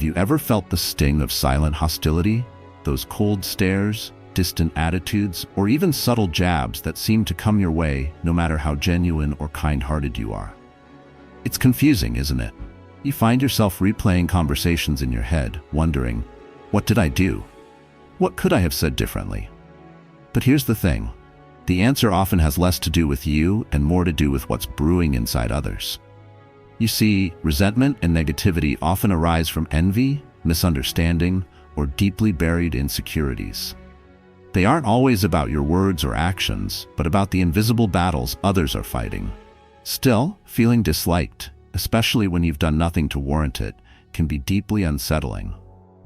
you ever felt the sting of silent hostility? Those cold stares, distant attitudes, or even subtle jabs that seem to come your way no matter how genuine or kind-hearted you are. It's confusing, isn't it? You find yourself replaying conversations in your head, wondering, what did I do? What could I have said differently? But here's the thing. The answer often has less to do with you and more to do with what's brewing inside others. You see, resentment and negativity often arise from envy, misunderstanding, or deeply buried insecurities. They aren't always about your words or actions, but about the invisible battles others are fighting. Still, feeling disliked, especially when you've done nothing to warrant it, can be deeply unsettling.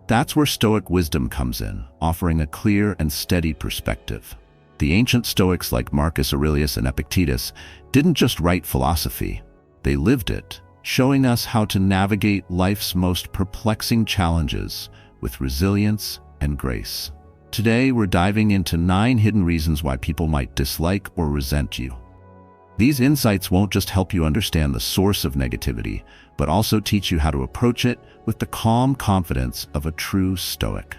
That's where Stoic wisdom comes in, offering a clear and steady perspective. The ancient Stoics like Marcus Aurelius and Epictetus didn't just write philosophy, they lived it, showing us how to navigate life's most perplexing challenges with resilience and grace. Today, we're diving into 9 hidden reasons why people might dislike or resent you. These insights won't just help you understand the source of negativity, but also teach you how to approach it with the calm confidence of a true Stoic.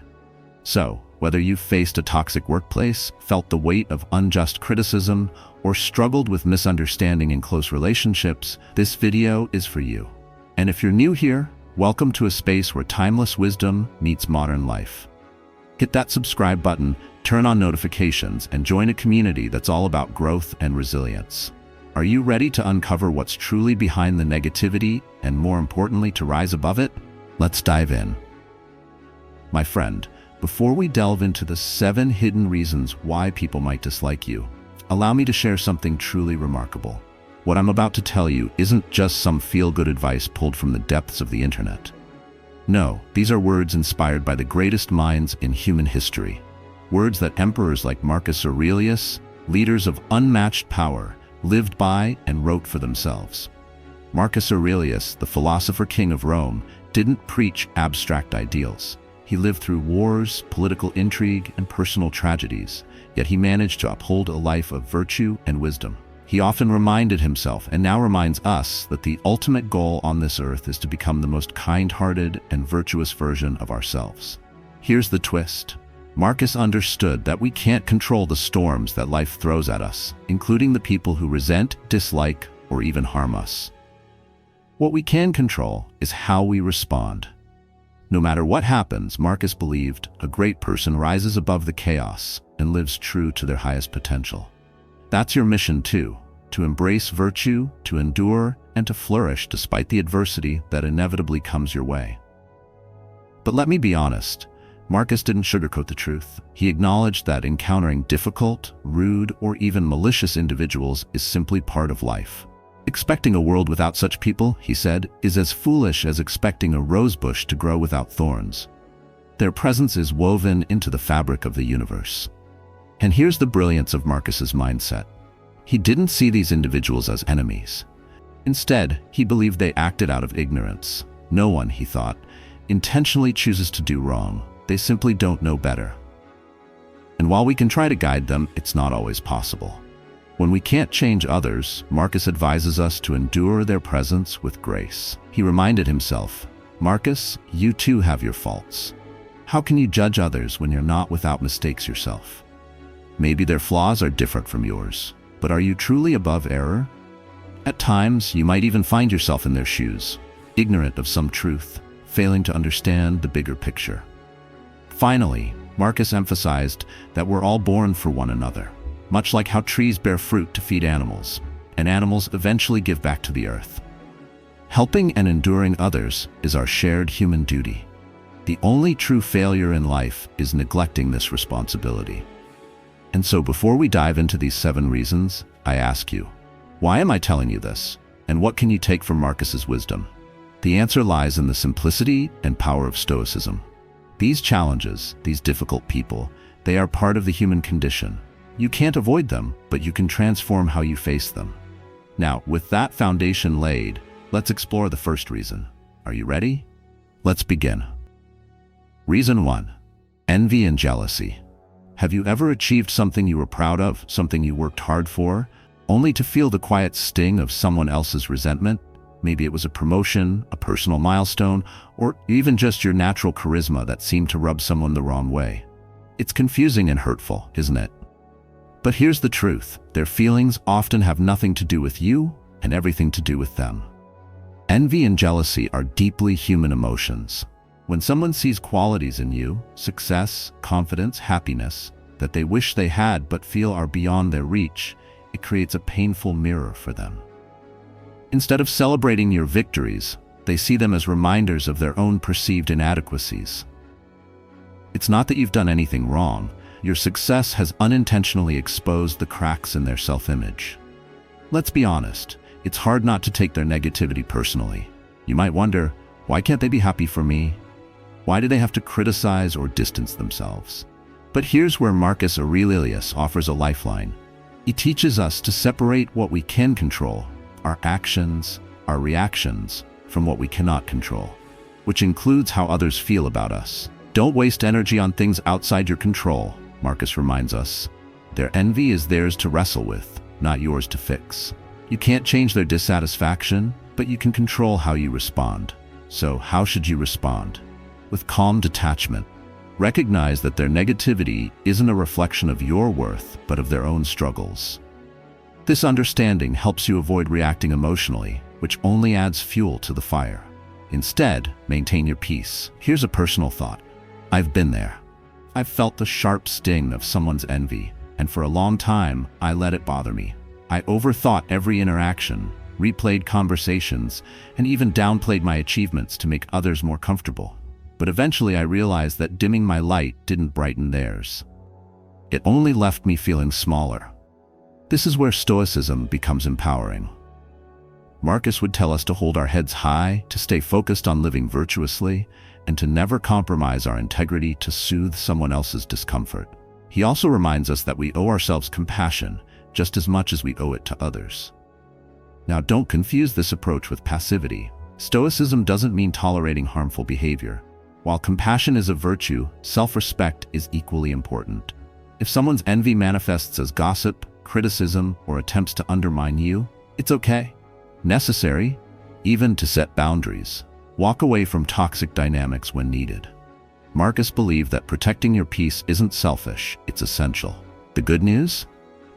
So, whether you've faced a toxic workplace, felt the weight of unjust criticism, or struggled with misunderstanding in close relationships, this video is for you. And if you're new here, welcome to a space where timeless wisdom meets modern life. Hit that subscribe button, turn on notifications, and join a community that's all about growth and resilience. Are you ready to uncover what's truly behind the negativity and, more importantly, to rise above it? Let's dive in. My friend, before we delve into the 7 hidden reasons why people might dislike you, allow me to share something truly remarkable. What I'm about to tell you isn't just some feel-good advice pulled from the depths of the internet. No, these are words inspired by the greatest minds in human history. Words that emperors like Marcus Aurelius, leaders of unmatched power, lived by and wrote for themselves. Marcus Aurelius, the philosopher king of Rome, didn't preach abstract ideals. He lived through wars, political intrigue, and personal tragedies, yet he managed to uphold a life of virtue and wisdom. He often reminded himself, and now reminds us, that the ultimate goal on this earth is to become the most kind-hearted and virtuous version of ourselves. Here's the twist. Marcus understood that we can't control the storms that life throws at us, including the people who resent, dislike, or even harm us. What we can control is how we respond. No matter what happens, Marcus believed, a great person rises above the chaos and lives true to their highest potential. That's your mission too, to embrace virtue, to endure, and to flourish despite the adversity that inevitably comes your way. But let me be honest, Marcus didn't sugarcoat the truth. He acknowledged that encountering difficult, rude, or even malicious individuals is simply part of life. Expecting a world without such people, he said, is as foolish as expecting a rose bush to grow without thorns. Their presence is woven into the fabric of the universe. And here's the brilliance of Marcus's mindset. He didn't see these individuals as enemies. Instead, he believed they acted out of ignorance. No one, he thought, intentionally chooses to do wrong. They simply don't know better. And while we can try to guide them, it's not always possible. When we can't change others, Marcus advises us to endure their presence with grace. He reminded himself, Marcus, you too have your faults. How can you judge others when you're not without mistakes yourself? Maybe their flaws are different from yours, but are you truly above error? At times, you might even find yourself in their shoes, ignorant of some truth, failing to understand the bigger picture. Finally, Marcus emphasized that we're all born for one another, much like how trees bear fruit to feed animals, and animals eventually give back to the earth. Helping and enduring others is our shared human duty. The only true failure in life is neglecting this responsibility. And so before we dive into these 7 reasons, I ask you, why am I telling you this? And what can you take from Marcus's wisdom? The answer lies in the simplicity and power of Stoicism. These challenges, these difficult people, they are part of the human condition. You can't avoid them, but you can transform how you face them. Now, with that foundation laid, let's explore the first reason. Are you ready? Let's begin. Reason 1. Envy and jealousy. Have you ever achieved something you were proud of, something you worked hard for, only to feel the quiet sting of someone else's resentment? Maybe it was a promotion, a personal milestone, or even just your natural charisma that seemed to rub someone the wrong way. It's confusing and hurtful, isn't it? But here's the truth. Their feelings often have nothing to do with you and everything to do with them. Envy and jealousy are deeply human emotions. When someone sees qualities in you, success, confidence, happiness, that they wish they had but feel are beyond their reach, it creates a painful mirror for them. Instead of celebrating your victories, they see them as reminders of their own perceived inadequacies. It's not that you've done anything wrong. Your success has unintentionally exposed the cracks in their self-image. Let's be honest, it's hard not to take their negativity personally. You might wonder, why can't they be happy for me? Why do they have to criticize or distance themselves? But here's where Marcus Aurelius offers a lifeline. He teaches us to separate what we can control, our actions, our reactions, from what we cannot control, which includes how others feel about us. Don't waste energy on things outside your control, Marcus reminds us. Their envy is theirs to wrestle with, not yours to fix. You can't change their dissatisfaction, but you can control how you respond. So how should you respond? With calm detachment. Recognize that their negativity isn't a reflection of your worth, but of their own struggles. This understanding helps you avoid reacting emotionally, which only adds fuel to the fire. Instead, maintain your peace. Here's a personal thought. I've been there. I've felt the sharp sting of someone's envy, and for a long time, I let it bother me. I overthought every interaction, replayed conversations, and even downplayed my achievements to make others more comfortable. But eventually I realized that dimming my light didn't brighten theirs. It only left me feeling smaller. This is where Stoicism becomes empowering. Marcus would tell us to hold our heads high, to stay focused on living virtuously, and to never compromise our integrity to soothe someone else's discomfort. He also reminds us that we owe ourselves compassion just as much as we owe it to others. Now, don't confuse this approach with passivity. Stoicism doesn't mean tolerating harmful behavior. While compassion is a virtue, self-respect is equally important. If someone's envy manifests as gossip, criticism, or attempts to undermine you, it's okay. Necessary, even to set boundaries. Walk away from toxic dynamics when needed. Marcus believed that protecting your peace isn't selfish, it's essential. The good news?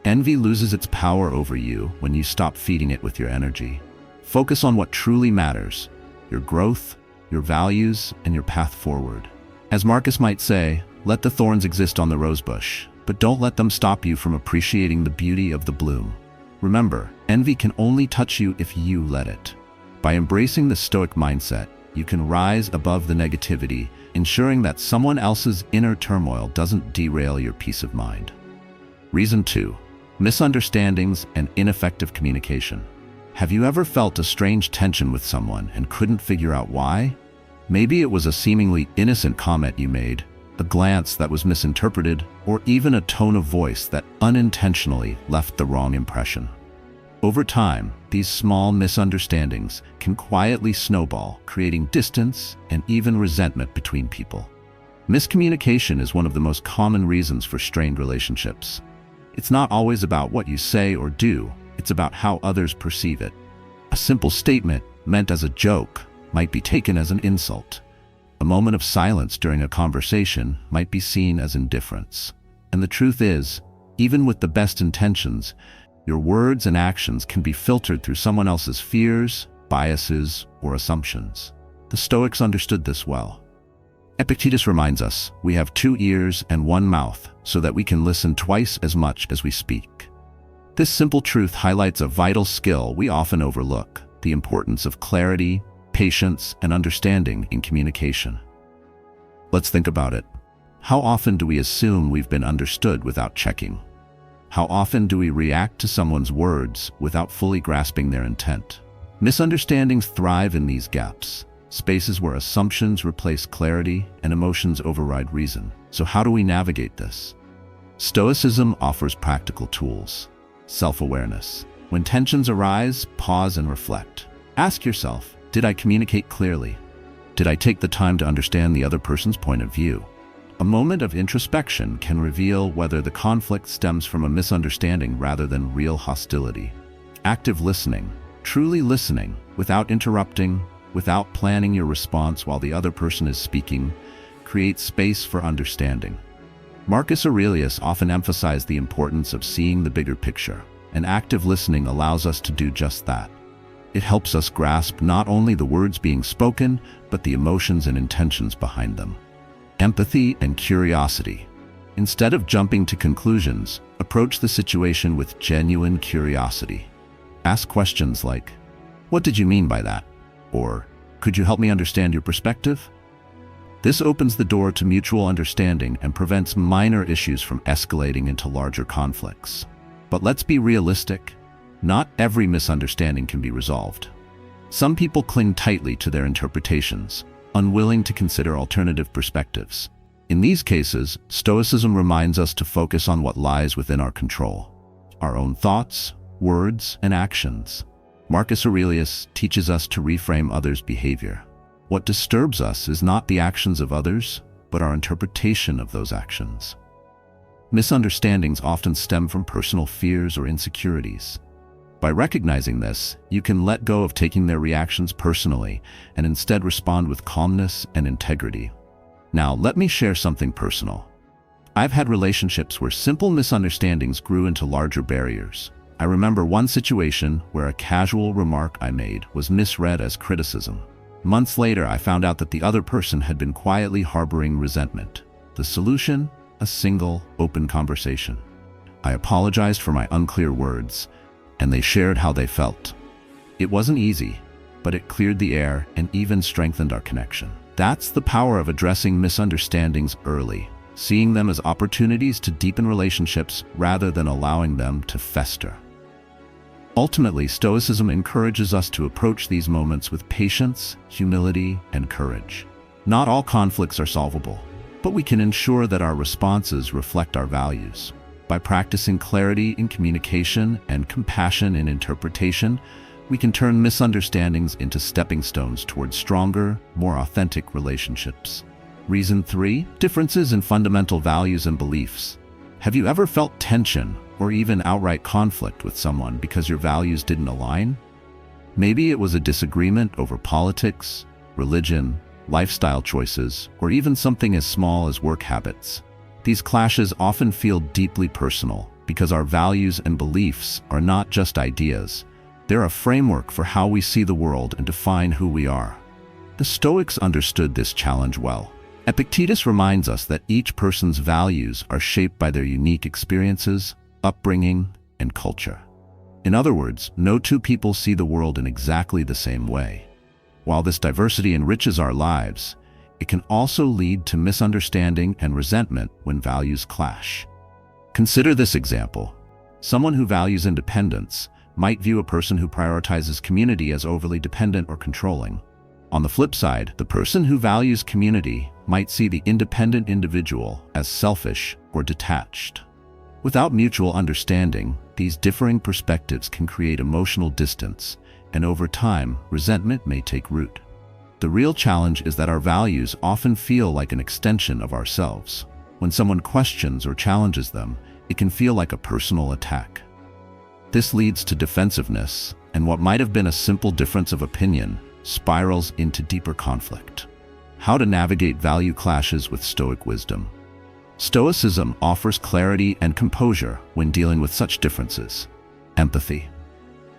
Envy loses its power over you when you stop feeding it with your energy. Focus on what truly matters, your growth, your values, and your path forward. As Marcus might say, let the thorns exist on the rosebush, but don't let them stop you from appreciating the beauty of the bloom. Remember, envy can only touch you if you let it. By embracing the Stoic mindset, you can rise above the negativity, ensuring that someone else's inner turmoil doesn't derail your peace of mind. Reason 2. Misunderstandings and ineffective communication. Have you ever felt a strange tension with someone and couldn't figure out why? Maybe it was a seemingly innocent comment you made, a glance that was misinterpreted, or even a tone of voice that unintentionally left the wrong impression. Over time, these small misunderstandings can quietly snowball, creating distance and even resentment between people. Miscommunication is one of the most common reasons for strained relationships. It's not always about what you say or do, it's about how others perceive it. A simple statement meant as a joke might be taken as an insult. A moment of silence during a conversation might be seen as indifference. And the truth is, even with the best intentions, your words and actions can be filtered through someone else's fears, biases, or assumptions. The Stoics understood this well. Epictetus reminds us, we have 2 ears and 1 mouth, so that we can listen twice as much as we speak. This simple truth highlights a vital skill we often overlook, the importance of clarity, patience, and understanding in communication. Let's think about it. How often do we assume we've been understood without checking? How often do we react to someone's words without fully grasping their intent? Misunderstandings thrive in these gaps, spaces where assumptions replace clarity and emotions override reason. So how do we navigate this? Stoicism offers practical tools. Self-awareness. When tensions arise, pause and reflect. Ask yourself, did I communicate clearly? Did I take the time to understand the other person's point of view? A moment of introspection can reveal whether the conflict stems from a misunderstanding rather than real hostility. Active listening. Truly listening, without interrupting, without planning your response while the other person is speaking, creates space for understanding. Marcus Aurelius often emphasized the importance of seeing the bigger picture, and active listening allows us to do just that. It helps us grasp not only the words being spoken, but the emotions and intentions behind them. Empathy and curiosity. Instead of jumping to conclusions, approach the situation with genuine curiosity. Ask questions like, "What did you mean by that?" Or, "Could you help me understand your perspective?" This opens the door to mutual understanding and prevents minor issues from escalating into larger conflicts. But let's be realistic. Not every misunderstanding can be resolved. Some people cling tightly to their interpretations, unwilling to consider alternative perspectives. In these cases, Stoicism reminds us to focus on what lies within our control: our own thoughts, words, and actions. Marcus Aurelius teaches us to reframe others' behavior. What disturbs us is not the actions of others, but our interpretation of those actions. Misunderstandings often stem from personal fears or insecurities. By recognizing this, you can let go of taking their reactions personally and instead respond with calmness and integrity. Now, let me share something personal. I've had relationships where simple misunderstandings grew into larger barriers. I remember one situation where a casual remark I made was misread as criticism. Months later, I found out that the other person had been quietly harboring resentment. The solution? A single, open conversation. I apologized for my unclear words, and they shared how they felt. It wasn't easy, but it cleared the air and even strengthened our connection. That's the power of addressing misunderstandings early, seeing them as opportunities to deepen relationships rather than allowing them to fester. Ultimately, Stoicism encourages us to approach these moments with patience, humility, and courage. Not all conflicts are solvable, but we can ensure that our responses reflect our values. By practicing clarity in communication and compassion in interpretation, we can turn misunderstandings into stepping stones towards stronger, more authentic relationships. Reason 3: differences in fundamental values and beliefs. Have you ever felt tension or even outright conflict with someone because your values didn't align? Maybe it was a disagreement over politics, religion, lifestyle choices, or even something as small as work habits. These clashes often feel deeply personal because our values and beliefs are not just ideas. They're a framework for how we see the world and define who we are. The Stoics understood this challenge well. Epictetus reminds us that each person's values are shaped by their unique experiences, upbringing, and culture. In other words, no two people see the world in exactly the same way. While this diversity enriches our lives, it can also lead to misunderstanding and resentment when values clash. Consider this example. Someone who values independence might view a person who prioritizes community as overly dependent or controlling. On the flip side, the person who values community might see the independent individual as selfish or detached. Without mutual understanding, these differing perspectives can create emotional distance, and over time, resentment may take root. The real challenge is that our values often feel like an extension of ourselves. When someone questions or challenges them, it can feel like a personal attack. This leads to defensiveness, and what might have been a simple difference of opinion spirals into deeper conflict. How to navigate value clashes with Stoic wisdom. Stoicism offers clarity and composure when dealing with such differences. Empathy.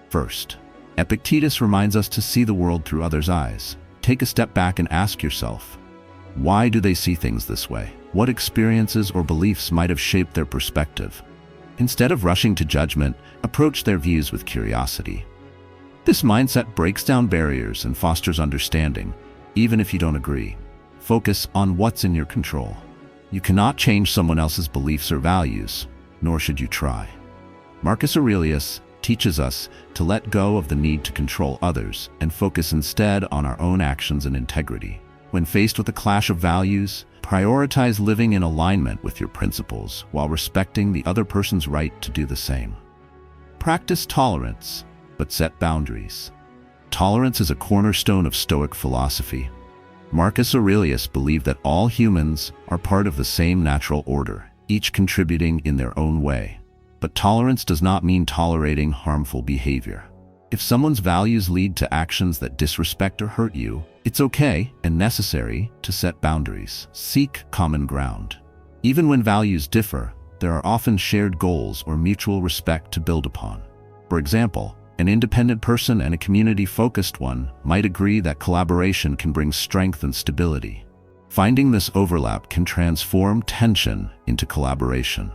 First, Epictetus reminds us to see the world through others' eyes. Take a step back and ask yourself, why do they see things this way? What experiences or beliefs might have shaped their perspective? Instead of rushing to judgment, approach their views with curiosity. This mindset breaks down barriers and fosters understanding, even if you don't agree. Focus on what's in your control. You cannot change someone else's beliefs or values, nor should you try. Marcus Aurelius teaches us to let go of the need to control others and focus instead on our own actions and integrity. When faced with a clash of values, prioritize living in alignment with your principles while respecting the other person's right to do the same. Practice tolerance, but set boundaries. Tolerance is a cornerstone of Stoic philosophy. Marcus Aurelius believed that all humans are part of the same natural order, each contributing in their own way. But tolerance does not mean tolerating harmful behavior. If someone's values lead to actions that disrespect or hurt you, it's okay and necessary to set boundaries. Seek common ground. Even when values differ, there are often shared goals or mutual respect to build upon. For example, an independent person and a community-focused one might agree that collaboration can bring strength and stability. Finding this overlap can transform tension into collaboration.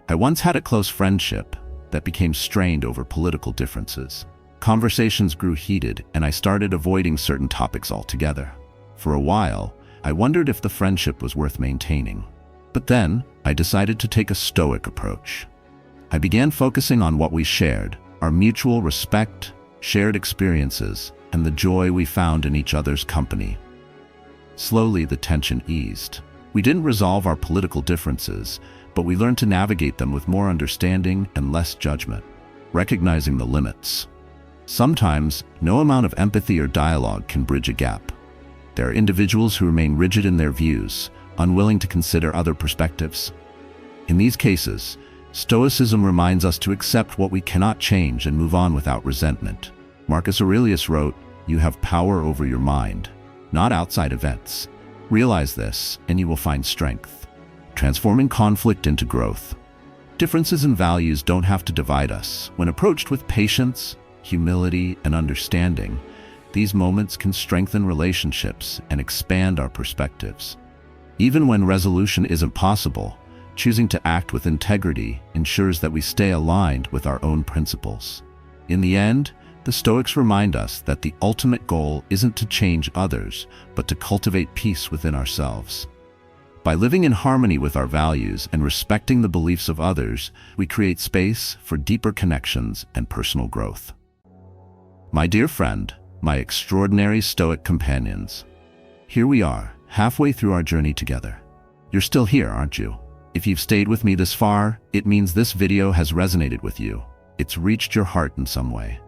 I once had a close friendship that became strained over political differences. Conversations grew heated, and I started avoiding certain topics altogether. For a while, I wondered if the friendship was worth maintaining. But then, I decided to take a Stoic approach. I began focusing on what we shared, our mutual respect, shared experiences, and the joy we found in each other's company. Slowly, the tension eased. We didn't resolve our political differences, but we learned to navigate them with more understanding and less judgment, recognizing the limits. Sometimes, no amount of empathy or dialogue can bridge a gap. There are individuals who remain rigid in their views, unwilling to consider other perspectives. In these cases, Stoicism reminds us to accept what we cannot change and move on without resentment. Marcus Aurelius wrote, "You have power over your mind, not outside events. Realize this, and you will find strength." Transforming conflict into growth. Differences in values don't have to divide us. When approached with patience, humility, and understanding, these moments can strengthen relationships and expand our perspectives. Even when resolution isn't possible, choosing to act with integrity ensures that we stay aligned with our own principles. In the end, the Stoics remind us that the ultimate goal isn't to change others, but to cultivate peace within ourselves. By living in harmony with our values and respecting the beliefs of others, we create space for deeper connections and personal growth. My dear friend, my extraordinary Stoic companions, here we are, halfway through our journey together. You're still here, aren't you? If you've stayed with me this far, it means this video has resonated with you. It's reached your heart in some way.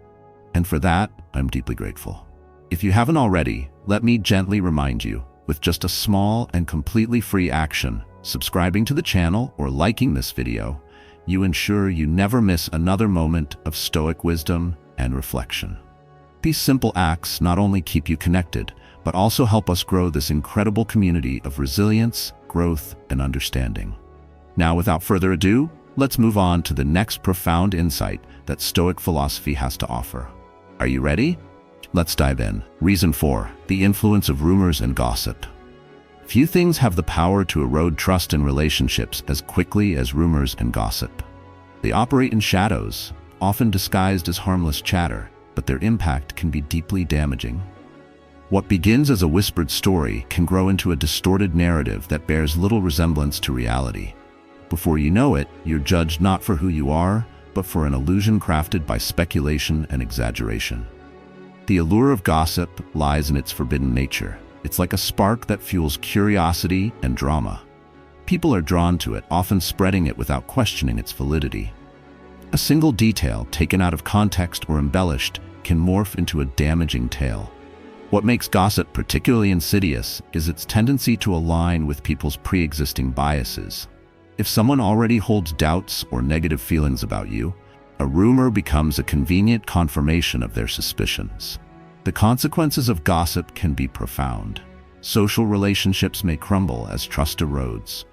And for that, I'm deeply grateful. If you haven't already, let me gently remind you, with just a small and completely free action, subscribing to the channel or liking this video, you ensure you never miss another moment of Stoic wisdom and reflection. These simple acts not only keep you connected, but also help us grow this incredible community of resilience, growth, and understanding. Now, without further ado, let's move on to the next profound insight that Stoic philosophy has to offer. Are you ready? Let's dive in. Reason 4: the influence of rumors and gossip. Few things have the power to erode trust in relationships as quickly as rumors and gossip. They operate in shadows, often disguised as harmless chatter, but their impact can be deeply damaging. What begins as a whispered story can grow into a distorted narrative that bears little resemblance to reality. Before you know it, you're judged not for who you are, but for an illusion crafted by speculation and exaggeration. The allure of gossip lies in its forbidden nature. It's like a spark that fuels curiosity and drama. People are drawn to it, often spreading it without questioning its validity. A single detail taken out of context or embellished can morph into a damaging tale. What makes gossip particularly insidious is its tendency to align with people's pre-existing biases. If someone already holds doubts or negative feelings about you, a rumor becomes a convenient confirmation of their suspicions. The consequences of gossip can be profound. Social relationships may crumble as trust erodes.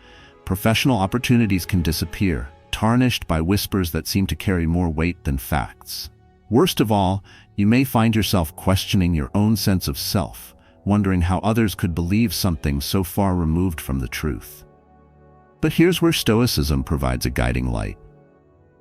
Professional opportunities can disappear, tarnished by whispers that seem to carry more weight than facts. Worst of all, you may find yourself questioning your own sense of self, wondering how others could believe something so far removed from the truth. But here's where Stoicism provides a guiding light.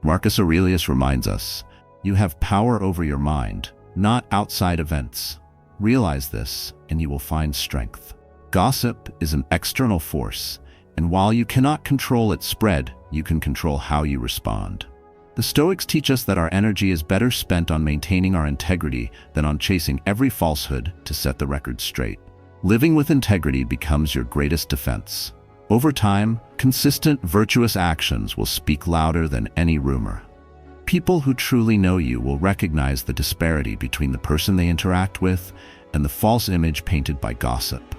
Marcus Aurelius reminds us, "You have power over your mind, not outside events. Realize this, and you will find strength." Gossip is an external force, and while you cannot control its spread, you can control how you respond. The Stoics teach us that our energy is better spent on maintaining our integrity than on chasing every falsehood to set the record straight. Living with integrity becomes your greatest defense. Over time, consistent, virtuous actions will speak louder than any rumor. People who truly know you will recognize the disparity between the person they interact with and the false image painted by gossip.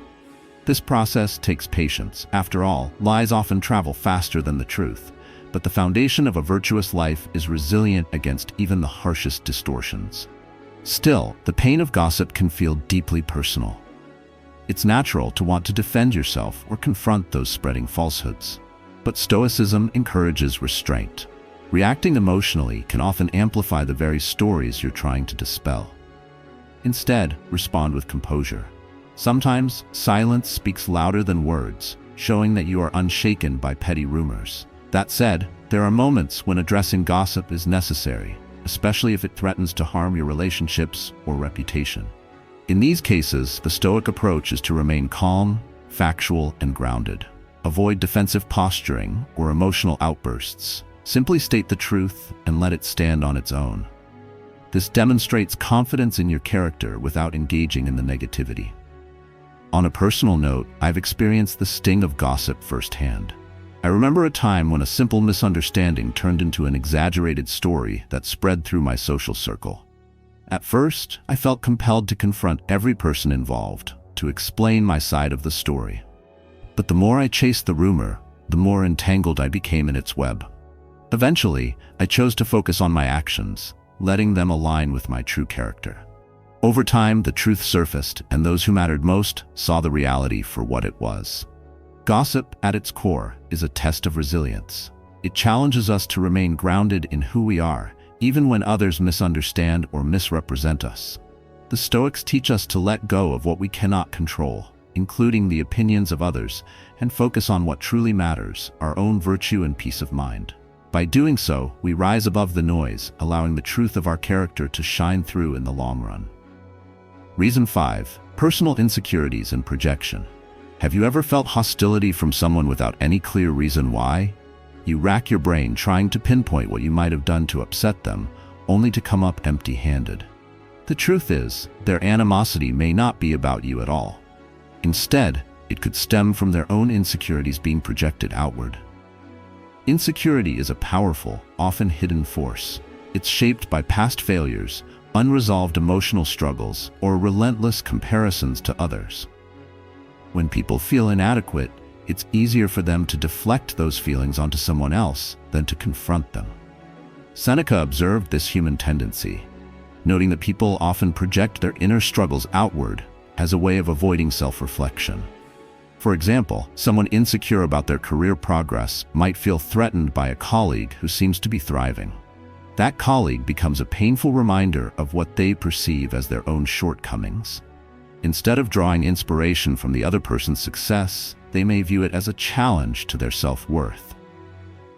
This process takes patience. After all, lies often travel faster than the truth, but the foundation of a virtuous life is resilient against even the harshest distortions. Still, the pain of gossip can feel deeply personal. It's natural to want to defend yourself or confront those spreading falsehoods. But Stoicism encourages restraint. Reacting emotionally can often amplify the very stories you're trying to dispel. Instead, respond with composure. Sometimes, silence speaks louder than words, showing that you are unshaken by petty rumors. That said, there are moments when addressing gossip is necessary, especially if it threatens to harm your relationships or reputation. In these cases, the Stoic approach is to remain calm, factual, and grounded. Avoid defensive posturing or emotional outbursts. Simply state the truth and let it stand on its own. This demonstrates confidence in your character without engaging in the negativity. On a personal note, I've experienced the sting of gossip firsthand. I remember a time when a simple misunderstanding turned into an exaggerated story that spread through my social circle. At first, I felt compelled to confront every person involved, to explain my side of the story. But the more I chased the rumor, the more entangled I became in its web. Eventually, I chose to focus on my actions, letting them align with my true character. Over time, the truth surfaced, and those who mattered most saw the reality for what it was. Gossip, at its core, is a test of resilience. It challenges us to remain grounded in who we are, even when others misunderstand or misrepresent us. The Stoics teach us to let go of what we cannot control, including the opinions of others, and focus on what truly matters, our own virtue and peace of mind. By doing so, we rise above the noise, allowing the truth of our character to shine through in the long run. Reason 5. Personal insecurities and projection. Have you ever felt hostility from someone without any clear reason why? You rack your brain trying to pinpoint what you might have done to upset them, only to come up empty-handed. The truth is, their animosity may not be about you at all. Instead, it could stem from their own insecurities being projected outward. Insecurity is a powerful, often hidden force. It's shaped by past failures, unresolved emotional struggles, or relentless comparisons to others. When people feel inadequate, it's easier for them to deflect those feelings onto someone else than to confront them. Seneca observed this human tendency, noting that people often project their inner struggles outward as a way of avoiding self-reflection. For example, someone insecure about their career progress might feel threatened by a colleague who seems to be thriving. That colleague becomes a painful reminder of what they perceive as their own shortcomings. Instead of drawing inspiration from the other person's success, they may view it as a challenge to their self-worth.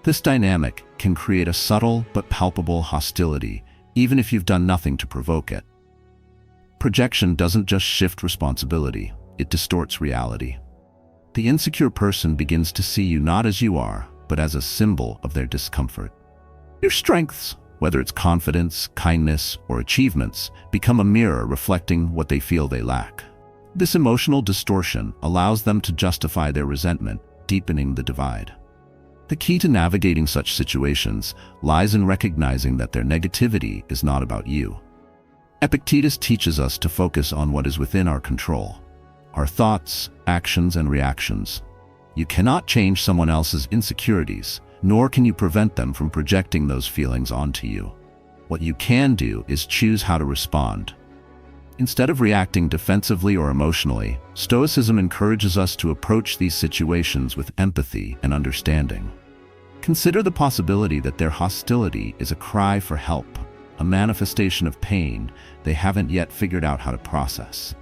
This dynamic can create a subtle but palpable hostility, even if you've done nothing to provoke it. Projection doesn't just shift responsibility, it distorts reality. The insecure person begins to see you not as you are, but as a symbol of their discomfort. Your strengths, whether it's confidence, kindness, or achievements, become a mirror reflecting what they feel they lack. This emotional distortion allows them to justify their resentment, deepening the divide. The key to navigating such situations lies in recognizing that their negativity is not about you. Epictetus teaches us to focus on what is within our control: our thoughts, actions, and reactions. You cannot change someone else's insecurities, nor can you prevent them from projecting those feelings onto you. What you can do is choose how to respond. Instead of reacting defensively or emotionally, Stoicism encourages us to approach these situations with empathy and understanding. Consider the possibility that their hostility is a cry for help, a manifestation of pain they haven't yet figured out how to process.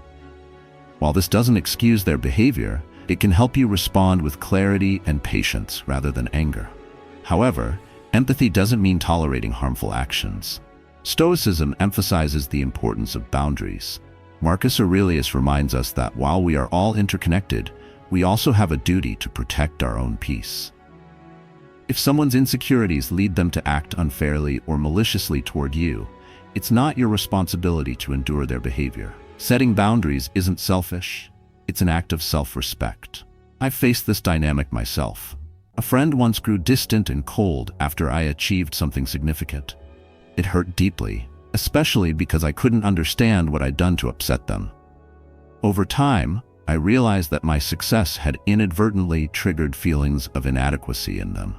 While this doesn't excuse their behavior, it can help you respond with clarity and patience rather than anger. However, empathy doesn't mean tolerating harmful actions. Stoicism emphasizes the importance of boundaries. Marcus Aurelius reminds us that while we are all interconnected, we also have a duty to protect our own peace. If someone's insecurities lead them to act unfairly or maliciously toward you, it's not your responsibility to endure their behavior. Setting boundaries isn't selfish, it's an act of self-respect. I've faced this dynamic myself. A friend once grew distant and cold after I achieved something significant. It hurt deeply, especially because I couldn't understand what I'd done to upset them. Over time, I realized that my success had inadvertently triggered feelings of inadequacy in them.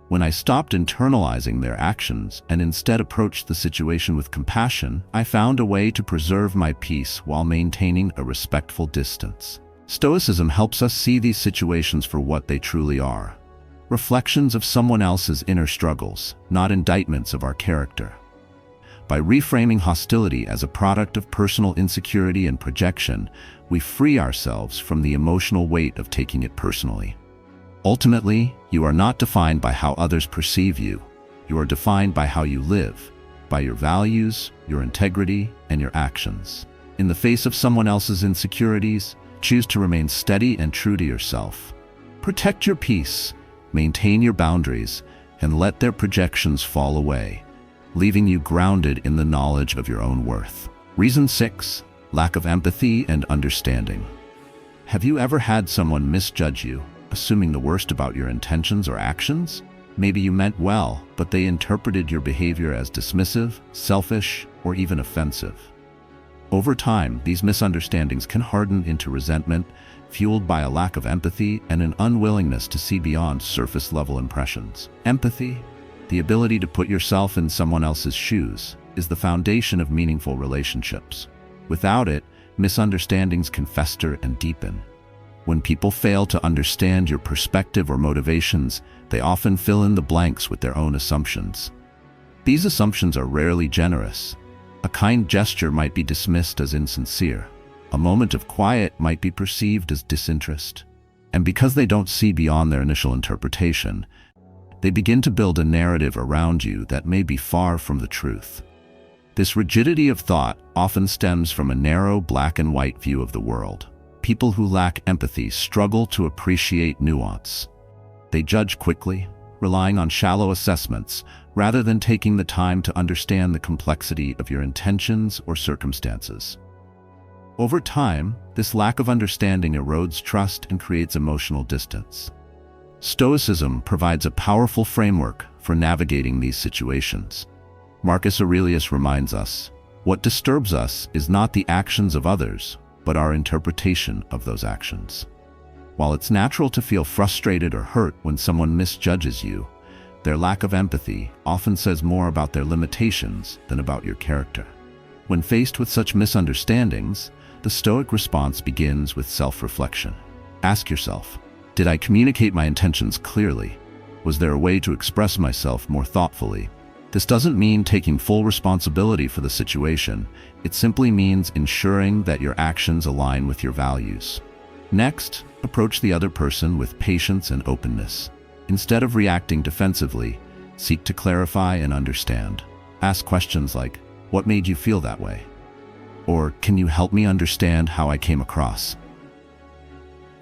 When I stopped internalizing their actions and instead approached the situation with compassion, I found a way to preserve my peace while maintaining a respectful distance. Stoicism helps us see these situations for what they truly are: reflections of someone else's inner struggles, not indictments of our character. By reframing hostility as a product of personal insecurity and projection, we free ourselves from the emotional weight of taking it personally. Ultimately, you are not defined by how others perceive you. You are defined by how you live, by your values, your integrity, and your actions. In the face of someone else's insecurities, choose to remain steady and true to yourself. Protect your peace, maintain your boundaries, and let their projections fall away, leaving you grounded in the knowledge of your own worth. Reason 6. Lack of empathy and understanding. Have you ever had someone misjudge you, assuming the worst about your intentions or actions? Maybe you meant well, but they interpreted your behavior as dismissive, selfish, or even offensive. Over time, these misunderstandings can harden into resentment, fueled by a lack of empathy and an unwillingness to see beyond surface-level impressions. Empathy, the ability to put yourself in someone else's shoes, is the foundation of meaningful relationships. Without it, misunderstandings can fester and deepen. When people fail to understand your perspective or motivations, they often fill in the blanks with their own assumptions. These assumptions are rarely generous. A kind gesture might be dismissed as insincere. A moment of quiet might be perceived as disinterest. And because they don't see beyond their initial interpretation, they begin to build a narrative around you that may be far from the truth. This rigidity of thought often stems from a narrow black and white view of the world. People who lack empathy struggle to appreciate nuance. They judge quickly, relying on shallow assessments, rather than taking the time to understand the complexity of your intentions or circumstances. Over time, this lack of understanding erodes trust and creates emotional distance. Stoicism provides a powerful framework for navigating these situations. Marcus Aurelius reminds us, "What disturbs us is not the actions of others, but our interpretation of those actions." While it's natural to feel frustrated or hurt when someone misjudges you, their lack of empathy often says more about their limitations than about your character. When faced with such misunderstandings, the Stoic response begins with self-reflection. Ask yourself, did I communicate my intentions clearly? Was there a way to express myself more thoughtfully? This doesn't mean taking full responsibility for the situation. It simply means ensuring that your actions align with your values. Next, approach the other person with patience and openness. Instead of reacting defensively, seek to clarify and understand. Ask questions like, "What made you feel that way?" Or, "Can you help me understand how I came across?"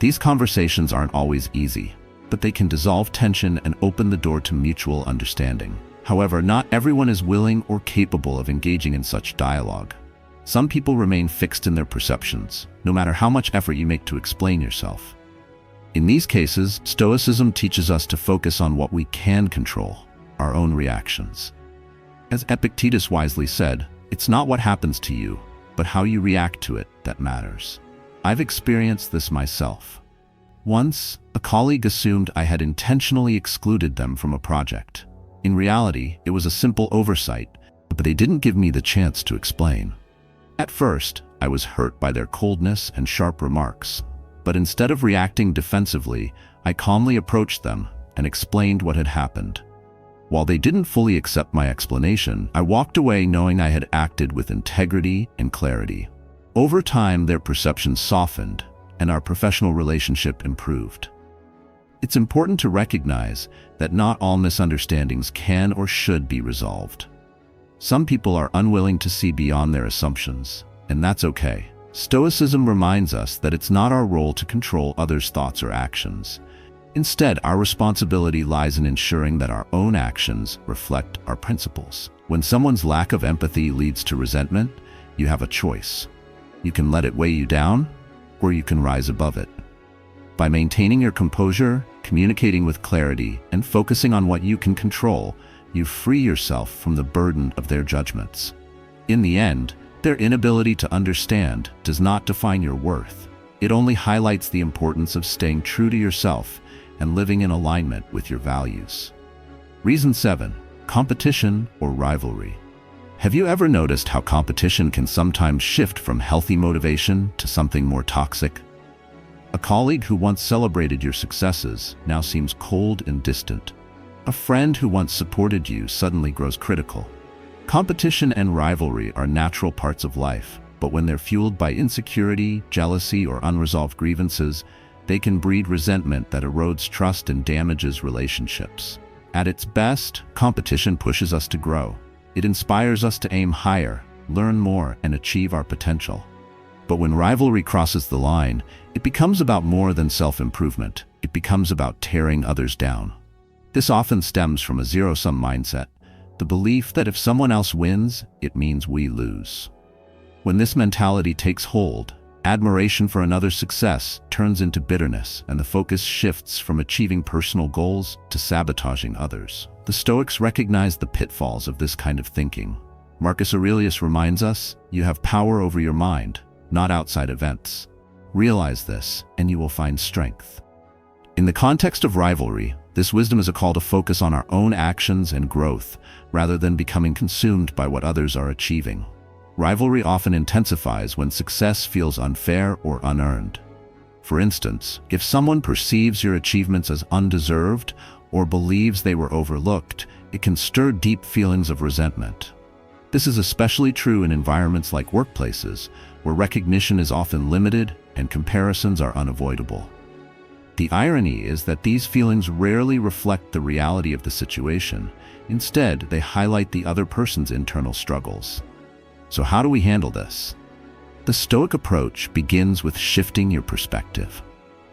These conversations aren't always easy, but they can dissolve tension and open the door to mutual understanding. However, not everyone is willing or capable of engaging in such dialogue. Some people remain fixed in their perceptions, no matter how much effort you make to explain yourself. In these cases, Stoicism teaches us to focus on what we can control, our own reactions. As Epictetus wisely said, it's not what happens to you, but how you react to it that matters. I've experienced this myself. Once, a colleague assumed I had intentionally excluded them from a project. In reality, it was a simple oversight, but they didn't give me the chance to explain. At first, I was hurt by their coldness and sharp remarks, but instead of reacting defensively, I calmly approached them and explained what had happened. While they didn't fully accept my explanation, I walked away knowing I had acted with integrity and clarity. Over time, their perception softened, and our professional relationship improved. It's important to recognize that not all misunderstandings can or should be resolved. Some people are unwilling to see beyond their assumptions, and that's okay. Stoicism reminds us that it's not our role to control others' thoughts or actions. Instead, our responsibility lies in ensuring that our own actions reflect our principles. When someone's lack of empathy leads to resentment, you have a choice. You can let it weigh you down, or you can rise above it. By maintaining your composure, communicating with clarity, and focusing on what you can control, you free yourself from the burden of their judgments. In the end, their inability to understand does not define your worth. It only highlights the importance of staying true to yourself and living in alignment with your values. Reason 7. Competition or rivalry. Have you ever noticed how competition can sometimes shift from healthy motivation to something more toxic? A colleague who once celebrated your successes now seems cold and distant. A friend who once supported you suddenly grows critical. Competition and rivalry are natural parts of life, but when they're fueled by insecurity, jealousy, or unresolved grievances, they can breed resentment that erodes trust and damages relationships. At its best, competition pushes us to grow. It inspires us to aim higher, learn more, and achieve our potential. But when rivalry crosses the line, it becomes about more than self-improvement. It becomes about tearing others down. This often stems from a zero-sum mindset, the belief that if someone else wins, it means we lose. When this mentality takes hold, admiration for another's success turns into bitterness, and the focus shifts from achieving personal goals to sabotaging others. The Stoics recognized the pitfalls of this kind of thinking. Marcus Aurelius reminds us, you have power over your mind, not outside events. Realize this, and you will find strength. In the context of rivalry, this wisdom is a call to focus on our own actions and growth, rather than becoming consumed by what others are achieving. Rivalry often intensifies when success feels unfair or unearned. For instance, if someone perceives your achievements as undeserved or believes they were overlooked, it can stir deep feelings of resentment. This is especially true in environments like workplaces, where recognition is often limited and comparisons are unavoidable. The irony is that these feelings rarely reflect the reality of the situation. Instead, they highlight the other person's internal struggles. So how do we handle this? The Stoic approach begins with shifting your perspective.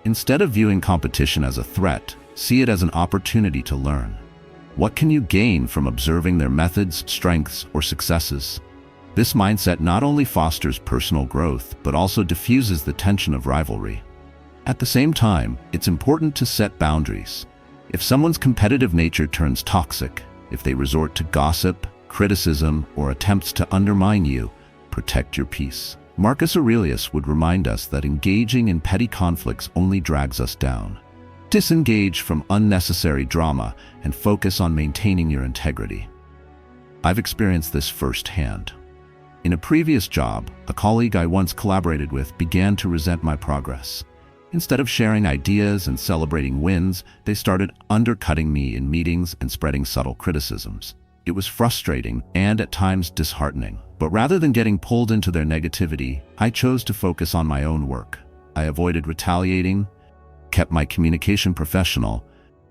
Instead of viewing competition as a threat, see it as an opportunity to learn. What can you gain from observing their methods, strengths, or successes? This mindset not only fosters personal growth, but also diffuses the tension of rivalry. At the same time, it's important to set boundaries. If someone's competitive nature turns toxic, if they resort to gossip, criticism, or attempts to undermine you, protect your peace. Marcus Aurelius would remind us that engaging in petty conflicts only drags us down. Disengage from unnecessary drama and focus on maintaining your integrity. I've experienced this firsthand. In a previous job, a colleague I once collaborated with began to resent my progress. Instead of sharing ideas and celebrating wins, they started undercutting me in meetings and spreading subtle criticisms. It was frustrating and at times disheartening. But rather than getting pulled into their negativity, I chose to focus on my own work. I avoided retaliating, kept my communication professional,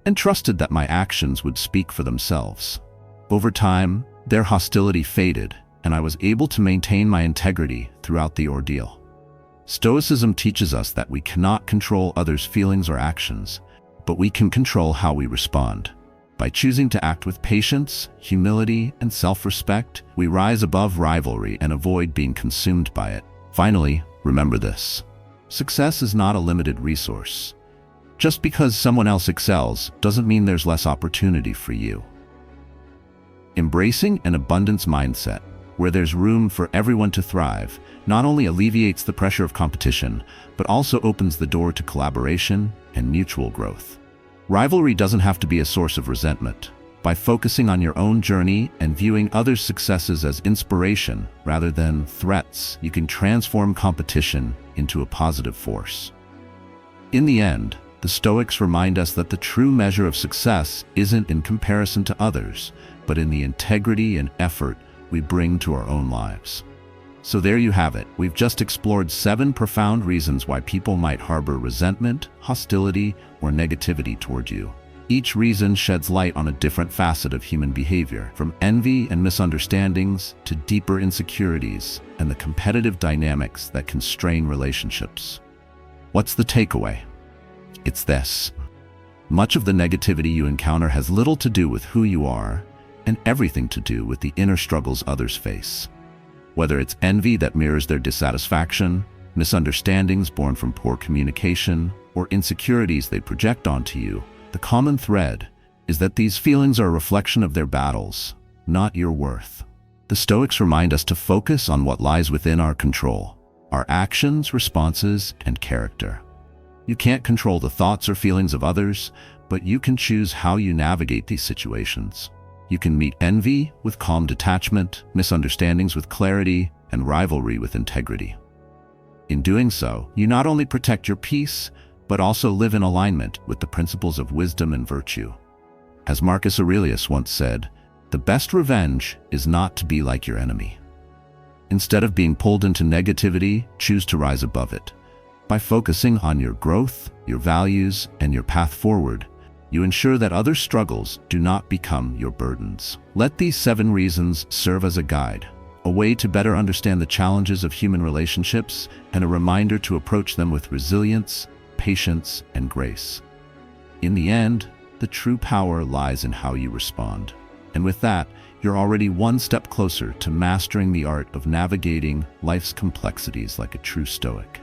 and trusted that my actions would speak for themselves. Over time, their hostility faded, and I was able to maintain my integrity throughout the ordeal. Stoicism teaches us that we cannot control others' feelings or actions, but we can control how we respond. By choosing to act with patience, humility, and self-respect, we rise above rivalry and avoid being consumed by it. Finally, remember this. Success is not a limited resource. Just because someone else excels doesn't mean there's less opportunity for you. Embracing an abundance mindset, where there's room for everyone to thrive, not only alleviates the pressure of competition, but also opens the door to collaboration and mutual growth. Rivalry doesn't have to be a source of resentment. By focusing on your own journey and viewing others' successes as inspiration rather than threats, you can transform competition into a positive force. In the end, the Stoics remind us that the true measure of success isn't in comparison to others, but in the integrity and effort we bring to our own lives. So there you have it. We've just explored 7 profound reasons why people might harbor resentment, hostility, or negativity toward you. Each reason sheds light on a different facet of human behavior, from envy and misunderstandings to deeper insecurities and the competitive dynamics that can strain relationships. What's the takeaway? It's this. Much of the negativity you encounter has little to do with who you are and everything to do with the inner struggles others face. Whether it's envy that mirrors their dissatisfaction, misunderstandings born from poor communication, or insecurities they project onto you, the common thread is that these feelings are a reflection of their battles, not your worth. The Stoics remind us to focus on what lies within our control, our actions, responses, and character. You can't control the thoughts or feelings of others, but you can choose how you navigate these situations. You can meet envy with calm detachment, misunderstandings with clarity, and rivalry with integrity. In doing so, you not only protect your peace, but also live in alignment with the principles of wisdom and virtue. As Marcus Aurelius once said, "The best revenge is not to be like your enemy." Instead of being pulled into negativity, choose to rise above it. By focusing on your growth, your values, and your path forward, you ensure that other struggles do not become your burdens. Let these 7 reasons serve as a guide, a way to better understand the challenges of human relationships, and a reminder to approach them with resilience, patience, and grace. In the end, the true power lies in how you respond. And with that, you're already one step closer to mastering the art of navigating life's complexities like a true Stoic.